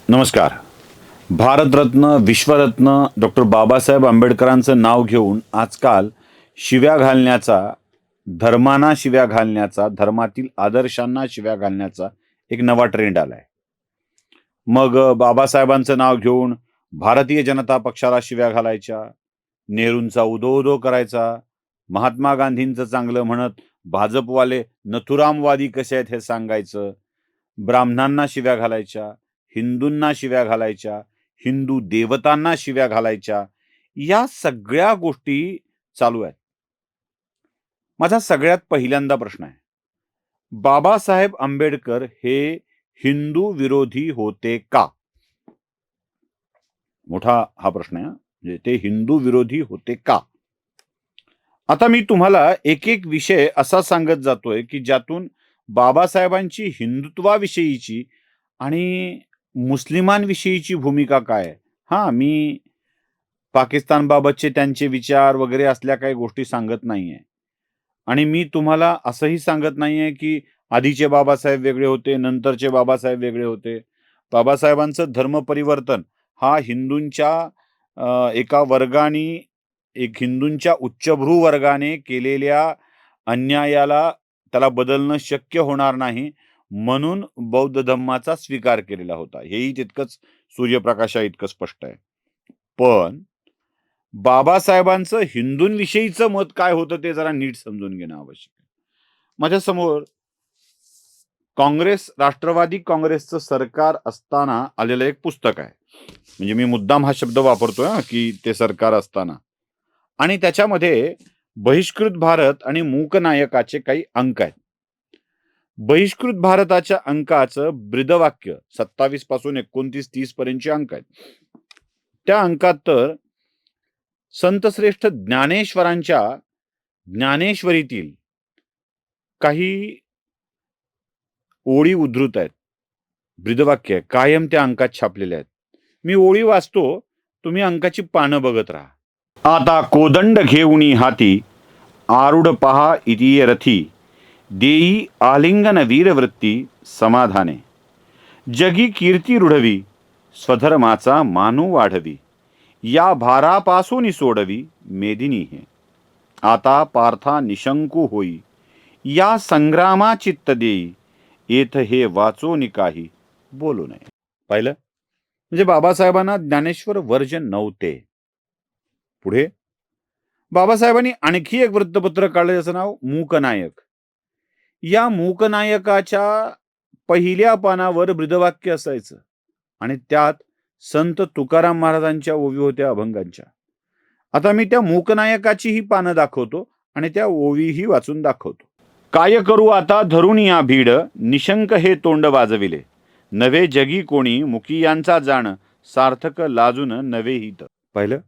नमस्कार. भारतरत्न, विश्वरत्न डॉक्टर बाबासाहेब आंबेडकरांचं नाव घेऊन आजकाल शिव्या घालण्याचा, धर्मांना शिव्या घालण्याचा, धर्मातील आदर्शांना शिव्या घालण्याचा एक नवा ट्रेंड आलाय. मग बाबासाहेबांचं नाव घेऊन भारतीय जनता पक्षाला शिव्या घालायच्या, नेहरूंचा उदो करायचा, महात्मा गांधींचं चांगलं म्हणत भाजपवाले नथुरामवादी कसे आहेत हे सांगायचं, ब्राह्मणांना शिव्या घालायच्या, हिंदूंना शिव्या घालायच्या, हिंदू देवतांना शिव्या घालायच्या, या सगळ्या गोष्टी चालू आहेत. माझा सगळ्यात पहिल्यांदा प्रश्न आहे, बाबासाहेब आंबेडकर हे हिंदू विरोधी होते का? मोठा हा प्रश्न आहे. म्हणजे ते हिंदू विरोधी होते का? आता मी तुम्हाला एक एक विषय असा सांगत जातोय की ज्यातून बाबासाहेबांची हिंदुत्वाविषयीची आणि मुस्लिमांविषयीची भूमिका काय आहे. मी पाकिस्तानबाबतचे त्यांचे विचार वगैरे असल्या काही गोष्टी सांगत नाहीये. आणि मी तुम्हाला असंही सांगत नाहीये की आधीचे बाबासाहेब वेगळे होते, नंतरचे बाबासाहेब वेगळे होते. बाबासाहेबांचं धर्मपरिवर्तन हा एका वर्गाने, एक हिंदूंच्या उच्चभ्रू वर्गाने केलेल्या अन्यायाला त्याला बदलणं शक्य होणार नाही, म्हणून बौद्ध धम्माचा स्वीकार केलेला होता. हेही तितकंच सूर्यप्रकाशा इतकं स्पष्ट आहे. पण बाबासाहेबांचं हिंदूंविषयीचं मत काय होतं ते जरा नीट समजून घेणं आवश्यक आहे. माझ्यासमोर राष्ट्रवादी काँग्रेसचं सरकार असताना आलेलं एक पुस्तक आहे. म्हणजे मी मुद्दाम हा शब्द वापरतोय की ते सरकार असताना. आणि त्याच्यामध्ये बहिष्कृत भारत आणि मूकनायकाचे काही अंक आहेत. बहिष्कृत भारताच्या अंकाचं ब्रीदवाक्य 27 पासून 29-30 पर्यंतचे अंक आहेत. त्या अंकात तर संतश्रेष्ठ ज्ञानेश्वरांच्या ज्ञानेश्वरीतील काही ओळी उद्धृत आहेत. ब्रीदवाक्य कायम त्या अंकात छापलेले आहेत. मी ओळी वाचतो, तुम्ही अंकाची पानं बघत राहा. आता कोदंड घेऊनी हाती, आरूढ पहा इतिये रथी, देई आलिंगन वीरवृत्ती समाधाने, जगी कीर्ती रुढवी, स्वधर्माचा मानू वाढवी, या भारापासून सोडवी मेदिनी हे, आता पार्था निशंकू होई, या संग्रामा चित्त देई, येथ हे वाचो निकाही बोलू नये. पाहिलं? म्हणजे बाबासाहेबांना ज्ञानेश्वर वर्ज नव्हते. पुढे बाबासाहेबांनी आणखी एक वृत्तपत्र काढलं, ज्याचं नाव मूकनायक. या मूकनायकाच्या पहिल्या पानावर ब्रीदवाक्य असायचं आणि त्यात संत तुकाराम महाराजांच्या ओवी होत्या अभंगांच्या. आता मी त्या मूकनायकाची ही पानं दाखवतो आणि त्या ओवीही वाचून दाखवतो. काय करू आता धरून या भीड, निशंक हे तोंड वाजविले, नवे जगी कोणी मुकी यांचा जाण, सार्थक लाजून नवे हित. पाहिलं?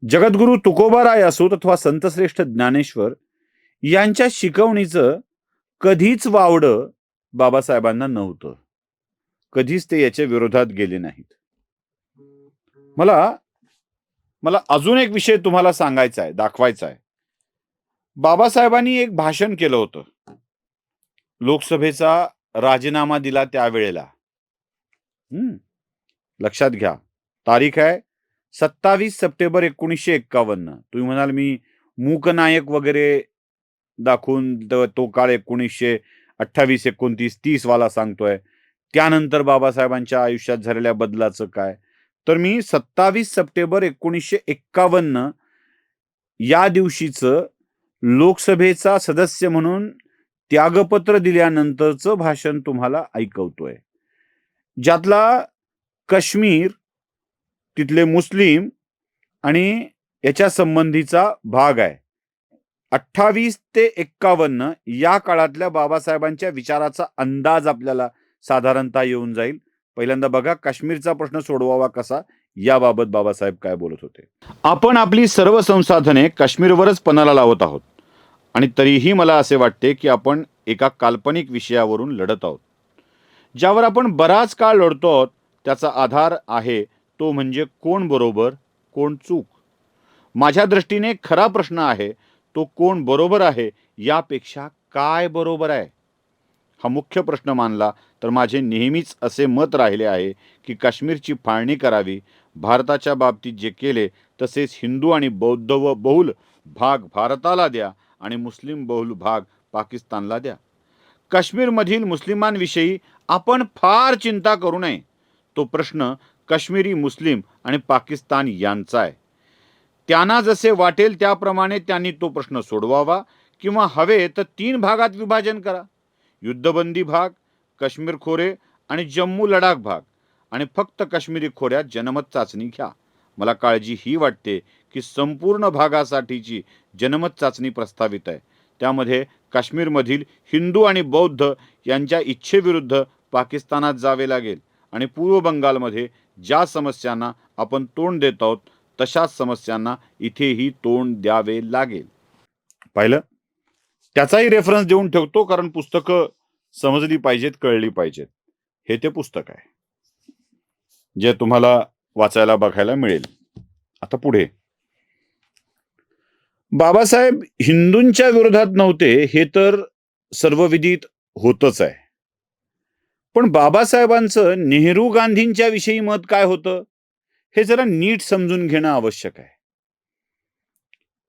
जगद्गुरु तुकोबाराय असोत अथवा संतश्रेष्ठ ज्ञानेश्वर यांच्या शिकवणीचं कधीच वावडं बाबासाहेबांना नव्हतं. कधीच ते याच्या विरोधात गेले नाहीत. मला अजून एक विषय तुम्हाला सांगायचा आहे, दाखवायचा आहे. बाबासाहेबांनी एक भाषण केलं होतं. लोकसभेचा राजीनामा दिला त्यावेळेला. लक्षात घ्या, तारीख आहे 27 सप्टेंबर 1951. तुम्ही म्हणाल मी मूकनायक वगैरे दाखवून तो काळ 1928, 29, 30 वाला सांगतोय. त्यानंतर बाबासाहेबांच्या आयुष्यात झालेल्या बदलाचं काय? तर मी 27 सप्टेंबर 1951 या दिवशीचं लोकसभेचा सदस्य म्हणून त्यागपत्र दिल्यानंतरचं भाषण तुम्हाला ऐकवतोय. ज्यातला काश्मीर, तिथले मुस्लिम आणि याच्या संबंधीचा भाग आहे. 28 ते 51 या काळातल्या बाबासाहेबांच्या विचाराचा अंदाज आपल्याला साधारणतः येऊन जाईल. पहिल्यांदा बघा, काश्मीरचा प्रश्न सोडवावा कसा याबाबत बाबासाहेब काय बोलत होते. आपण आपली सर्व संसाधने काश्मीरवरच पणाला लावत आहोत आणि तरीही मला असे वाटते की आपण एका काल्पनिक विषयावरून लढत आहोत. ज्यावर आपण बराच काळ लढतो आहोत त्याचा आधार आहे तो म्हणजे कोण बरोबर कोण चूक. माझ्या दृष्टीने खरा प्रश्न आहे तो कोण बरोबर आहे यापेक्षा काय बरोबर आहे. हा मुख्य प्रश्न मानला तर माझे नेहमीच असे मत राहिले आहे की काश्मीरची फाळणी करावी. भारताच्या बाबतीत जे केले तसेच हिंदू आणि बौद्ध व बहुल भाग भारताला द्या आणि मुस्लिम बहुल भाग पाकिस्तानला द्या. काश्मीरमधील मुस्लिमांविषयी आपण फार चिंता करू नये. तो प्रश्न काश्मीरी मुस्लिम आणि पाकिस्तान यांचा आहे. त्यांना जसे वाटेल त्याप्रमाणे त्यांनी तो प्रश्न सोडवावा किंवा हवे तर 3 भागात विभाजन करा. युद्धबंदी भाग, काश्मीर खोरे आणि जम्मू लडाख भाग आणि फक्त काश्मीरी खोऱ्यात जनमत चाचणी घ्या. मला काळजी ही वाटते की संपूर्ण भागासाठीची जनमत चाचणी प्रस्तावित आहे. त्यामध्ये काश्मीरमधील हिंदू आणि बौद्ध यांच्या इच्छेविरुद्ध पाकिस्तानात जावे लागेल आणि पूर्व बंगालमध्ये ज्या समस्यांना आपण तोंड देत आहोत तशाच समस्यांना इथेही तोंड द्यावे लागेल. पाहिलं, त्याचाही रेफरन्स देऊन ठेवतो कारण पुस्तकं समजली पाहिजेत, कळली पाहिजेत. हे ते पुस्तक आहे जे तुम्हाला वाचायला बघायला मिळेल. आता पुढे, बाबासाहेब हिंदूंच्या विरोधात नव्हते हे तर सर्वविदित होतच आहे. पण बाबासाहेबांचं नेहरू गांधींच्या विषयी मत काय होतं हे जरा नीट समजून घेणं आवश्यक आहे.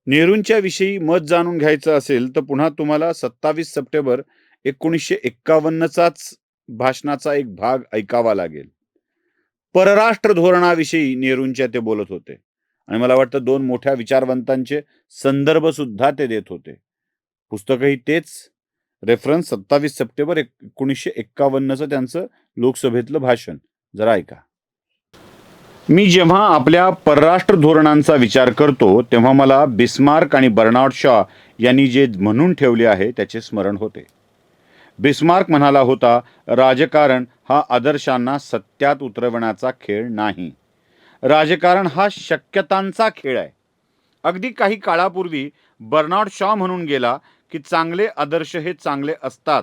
नेहरूंच्या विषयी मत जाणून घ्यायचं असेल तर पुन्हा तुम्हाला 27 सप्टेंबर 1951चाच भाषणाचा एक भाग ऐकावा लागेल. परराष्ट्र धोरणाविषयी नेहरूंच्या ते बोलत होते आणि मला वाटतं 2 मोठ्या विचारवंतांचे संदर्भ सुद्धा ते देत होते. पुस्तकही तेच. रेफरन्स 27 सप्टेंबर 1951चं त्यांचं लोकसभेतलं भाषण. जरा ऐका. मी जेव्हा आपल्या परराष्ट्र धोरणांचा विचार करतो तेव्हा मला बिस्मार्क आणि बर्नार्ड शॉ यांनी जे म्हणून ठेवले आहे त्याचे स्मरण होते. बिस्मार्क म्हणाला होता, राजकारण हा आदर्शांना सत्यात उतरवण्याचा खेळ नाही. राजकारण हा शक्यतांचा खेळ आहे. अगदी काही काळापूर्वी बर्नार्ड शॉ म्हणून गेला की चांगले आदर्श हे चांगले असतात,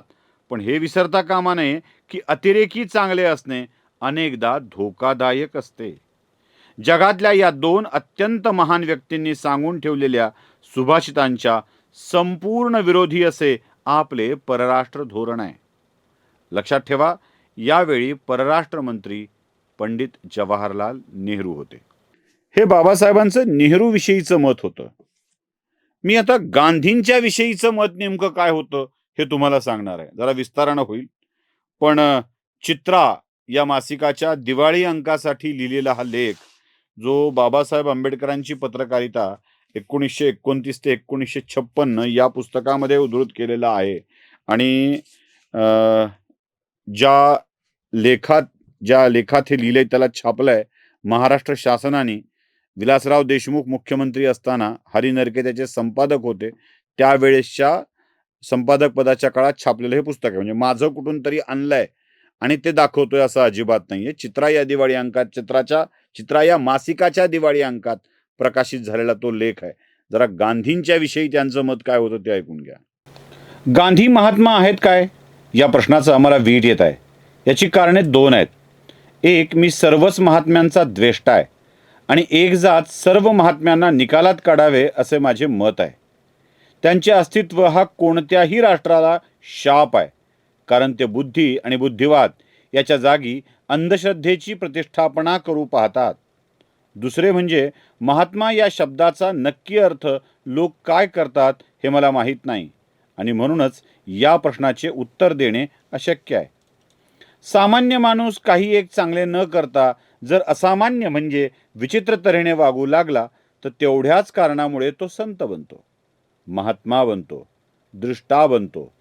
पण हे विसरता कामा नये की अतिरेकी चांगले असणे अनेकदा धोकादायक असते. जगातल्या या 2 अत्यंत महान व्यक्तींनी सांगून ठेवलेल्या सुभाषितांच्या संपूर्ण विरोधी असे आपले परराष्ट्र धोरण आहे. लक्षात ठेवा, यावेळी परराष्ट्र मंत्री पंडित जवाहरलाल नेहरू होते. हे बाबासाहेबांचं नेहरू विषयीचं मत होतं. मी आता गांधींच्या विषयीचं मत नेमकं काय होतं हे तुम्हाला सांगणार आहे. जरा विस्तारानं होईल, पण चित्रा या मासिकाच्या दिवाळी अंकासाठी लिहिलेला हा लेख, जो बाबासाहेब आंबेडकरांची पत्रकारिता 1929 ते 1956 या पुस्तकामध्ये उद्धृत केलेला आहे आणि ज्या लेखात हे लिहिलंय त्याला छापलंय महाराष्ट्र शासनाने. विलासराव देशमुख मुख्यमंत्री असताना हरी नरके त्याचे संपादक होते. त्यावेळेसच्या संपादक पदाच्या काळात छापलेलं हे पुस्तक आहे. म्हणजे माझं कुठून तरी आणलंय आणि ते दाखवतोय असं अजिबात नाहीये. चित्रा या दिवाळी अंकात, चित्रा या मासिकाच्या दिवाळी अंकात प्रकाशित झालेला तो लेख आहे. जरा गांधींच्या विषयी त्यांचं मत काय होतं ते ऐकून घ्या. गांधी महात्मा आहेत काय या प्रश्नाचं आम्हाला वीट येत आहे. याची कारणे 2 आहेत. एक, मी सर्वच महात्म्यांचा द्वेष्टा आहे आणि एक जात सर्व महात्म्यांना निकालात काढावे असे माझे मत आहे. त्यांचे अस्तित्व हा कोणत्याही राष्ट्राला शाप आहे, कारण ते बुद्धी आणि बुद्धिवाद याच्या जागी अंधश्रद्धेची प्रतिष्ठापना करू पाहतात. दुसरे म्हणजे महात्मा या शब्दाचा नक्की अर्थ लोक काय करतात हे मला माहीत नाही आणि म्हणूनच या प्रश्नाचे उत्तर देणे अशक्य आहे. सामान्य माणूस काही एक चांगले न करता जर असामान्य म्हणजे विचित्र तऱ्हेने वागू लागला तर तेवढ्याच कारणामुळे तो संत बनतो, महात्मा बनतो, दृष्टा बनतो.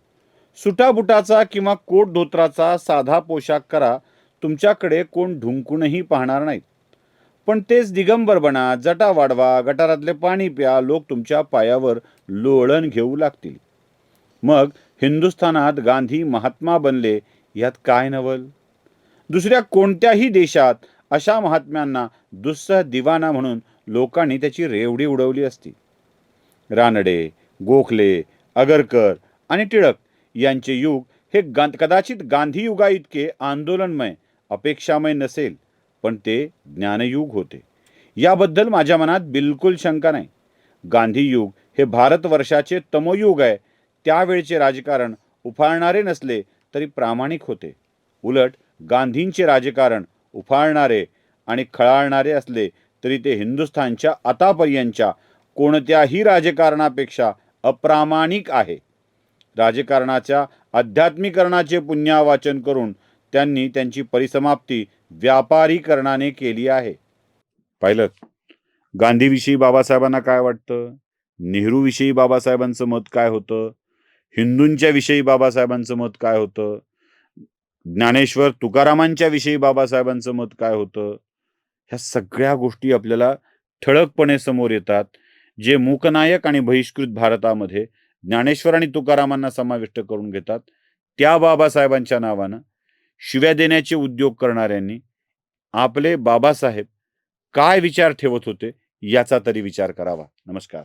सुटाबुटाचा किंवा कोट धोत्राचा साधा पोशाख करा, तुमच्याकडे कोण ढुंकूनही पाहणार नाहीत. पण तेच दिगंबर बना, जटा वाढवा, गटारातले पाणी प्या, लोक तुमच्या पायावर लोळण घेऊ लागतील. मग हिंदुस्थानात गांधी महात्मा बनले यात काय नवल? दुसऱ्या कोणत्याही देशात अशा महात्म्यांना दुस्सह दिवाना म्हणून लोकांनी त्याची रेवडी उडवली असती. रानडे, गोखले, आगरकर आणि टिळक यांचे युग हे कदाचित गांधी युगा इतके आंदोलनमय, अपेक्षामय नसेल, पण ते ज्ञानयुग होते. याबद्दल माझ्या मनात बिलकुल शंका नाही. गांधी युग हे भारतवर्षाचे तमोयुग आहे. त्यावेळचे राजकारण उफाळणारे नसले तरी प्रामाणिक होते. उलट गांधींचे राजकारण उफाळणारे आणि खळाळणारे असले तरी ते हिंदुस्थानच्या आतापर्यंतच्या कोणत्याही राजकारणापेक्षा अप्रामाणिक आहे. राजकारणाच्या अध्यात्मीकरणाचे पुण्यावाचन करून त्यांनी त्यांची परिसमाप्ती व्यापारीकरणाने केली आहे. पाहिलं, गांधीविषयी बाबासाहेबांना काय वाटतं, नेहरूविषयी बाबासाहेबांचं मत काय होतं, हिंदूंच्या विषयी बाबासाहेबांचं मत काय होतं, ज्ञानेश्वर तुकारामांच्या विषयी बाबासाहेबांचं मत काय होतं. ह्या सगळ्या गोष्टी आपल्याला ठळकपणे समोर येतात. जे मूकनायक आणि बहिष्कृत भारतामध्ये ज्ञानेश्वर आणि तुकारामांना समाविष्ट करून घेतात, त्या बाबासाहेबांच्या नावानं शिव्या देण्याचे उद्योग करणाऱ्यांनी आपले बाबासाहेब काय विचार ठेवत होते याचा तरी विचार करावा. नमस्कार.